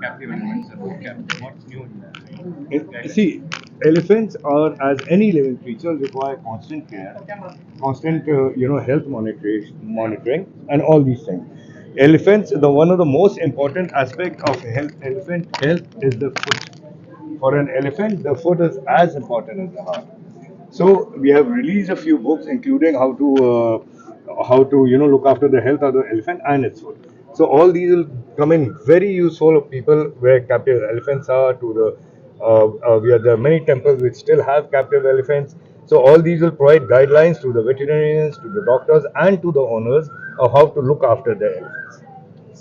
captive elephants and non-captive? What's new in that? See, elephants are, as any living creature, require constant care, constant, health monitoring, and all these things. Elephants, the one of the most important aspect of elephant health is the foot. For an elephant, the foot is as important as the heart. So we have released a few books, including how to look after the health of the elephant and its food. So all these will come in very useful of people where captive elephants are. To the we are there are many temples which still have captive elephants. So all these will provide guidelines to the veterinarians, to the doctors, and to the owners of how to look after their elephants.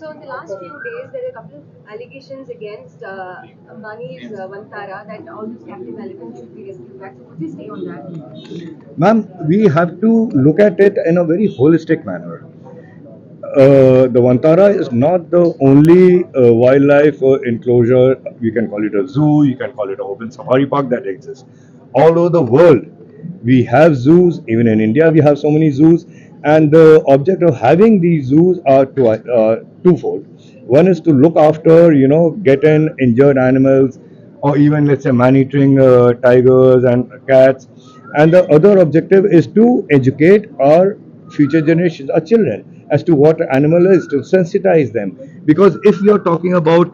So in the last few days, there are a couple of allegations against Ambani's Vantara that all those captive elephants should be rescued back. So could you stay on that? Ma'am, we have to look at it in a very holistic manner. The Vantara is not the only wildlife enclosure. You can call it a zoo, you can call it an open safari park that exists. All over the world, we have zoos. Even in India, we have so many zoos. And the object of having these zoos are twofold. One is to look after, get in injured animals, or even let's say monitoring tigers and cats. And the other objective is to educate our future generations, our children, as to what animal is, to sensitize them. Because if you're talking about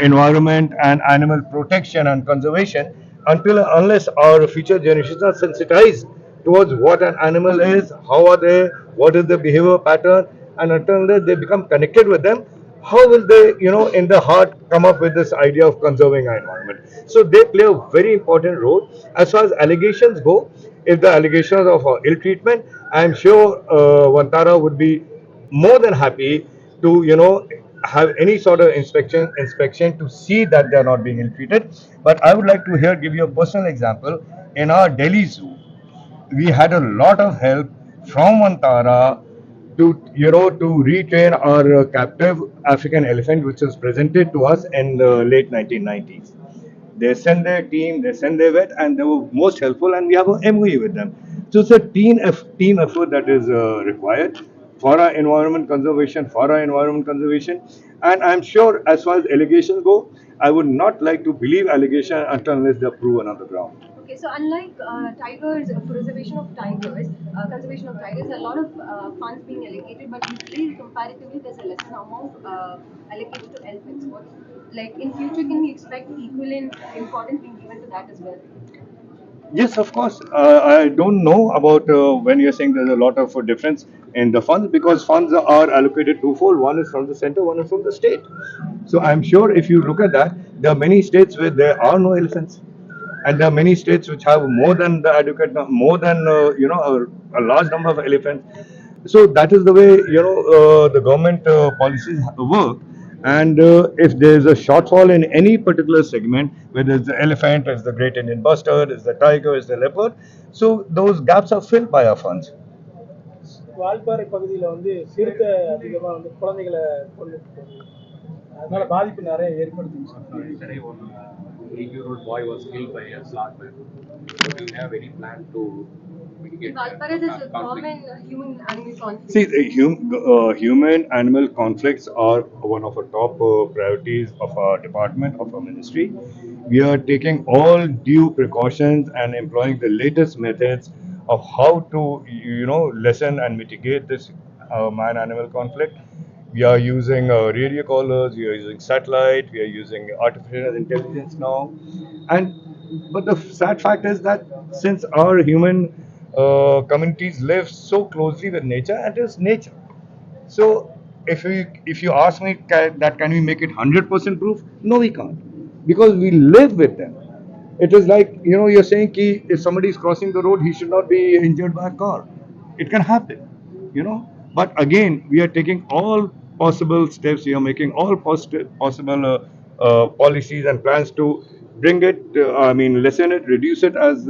environment and animal protection and conservation, until unless our future generations are sensitized towards what an animal is, how are they, what is the behavior pattern, and until they become connected with them, how will they, in the heart, come up with this idea of conserving our environment? So they play a very important role. As far as allegations go, if the allegations of ill treatment, I am sure Vantara would be more than happy to, have any sort of inspection to see that they are not being ill treated. But I would like to here give you a personal example. In our Delhi Zoo, we had a lot of help from Vantara to retrain our captive African elephant, which was presented to us in the late 1990s. They send their team, they send their vet, and they were most helpful. And we have an MOU with them. So it's a team effort that is required for our environment conservation, And I'm sure, as far as allegations go, I would not like to believe allegations until unless they're proven on the ground. Okay, so unlike tigers, conservation of tigers, a lot of funds being allocated, but we feel comparatively there's a lesser amount allocated to elephants. What, like in future, can we expect equivalent importance being given to that as well? Yes, of course. I don't know about when you're saying there's a lot of difference in the funds, because funds are allocated twofold. One is from the center, one is from the state. So I'm sure if you look at that, there are many states where there are no elephants, and there are many states which have more than the adequate, more than a large number of elephants. So that is the way the government policies work. And if there is a shortfall in any particular segment, whether it's the elephant, it's the great Indian bustard, it's the tiger, it's the leopard, so those gaps are filled by our funds. Valparai பகுதியில் வந்து சிறுத்தை அதிகமாக வந்து குழந்தைகளை கொண்டுட்டு போகுது. அதனால பாதிப்பு நிறைய ஏற்படுத்துன்னு சொன்னாங்க. Yesterday, one 8-year-old boy was killed by a slugman. So do you have any plan to mitigate that Valparais is a conflict? common human-animal conflict. See, the human-animal conflicts are one of our top priorities of our department, of our ministry. We are taking all due precautions and employing the latest methods of how to, lessen and mitigate this man-animal conflict. We are using radio callers, we are using satellite, we are using artificial intelligence now. And but the sad fact is that since our human communities live so closely with nature, and it is nature. So if you ask me that can we make it 100% proof? No, we can't, because we live with them. It is like, you're saying ki if somebody is crossing the road, he should not be injured by a car. It can happen, But again, we are taking all possible steps. We are making all possible policies and plans to bring it. Lessen it, reduce it as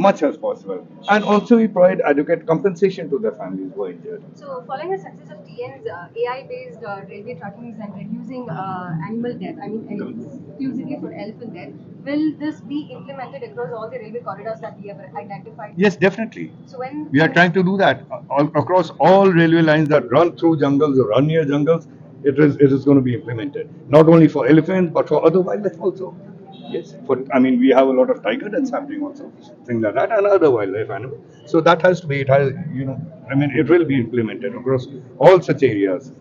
much as possible, and also we provide adequate compensation to the families who are injured. So, following the success of TN's AI-based railway trackings and reducing animal death, exclusively for elephant death, will this be implemented across all the railway corridors that we have identified? Yes, definitely. So when We are trying to do that across all railway lines that run through jungles or run near jungles. it is going to be implemented not only for elephants but for other wildlife also. Yes, I mean we have a lot of tiger that's happening also, things like that, and other wildlife animals. So that has to be, it has, I mean it will be implemented across all such areas.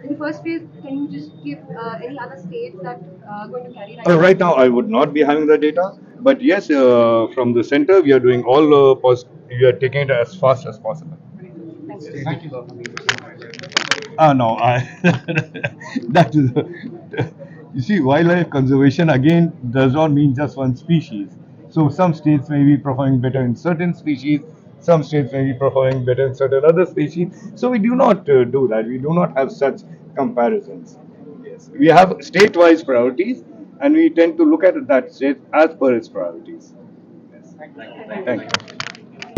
In the first phase, can you just give any other states that are going to carry Right now, I would not be having the data, but yes, from the center, we are doing all we are taking it as fast as possible. Thank you. Stages are coming to see wildlife. No, that is, you see, wildlife conservation again does not mean just one species. So some states may be performing better in certain species, some states may be performing better in certain other species. So we do not do that. We do not have such comparisons. Yes, we have state-wise priorities, and we tend to look at that state as per its priorities. Yes. Thank you. Thank you.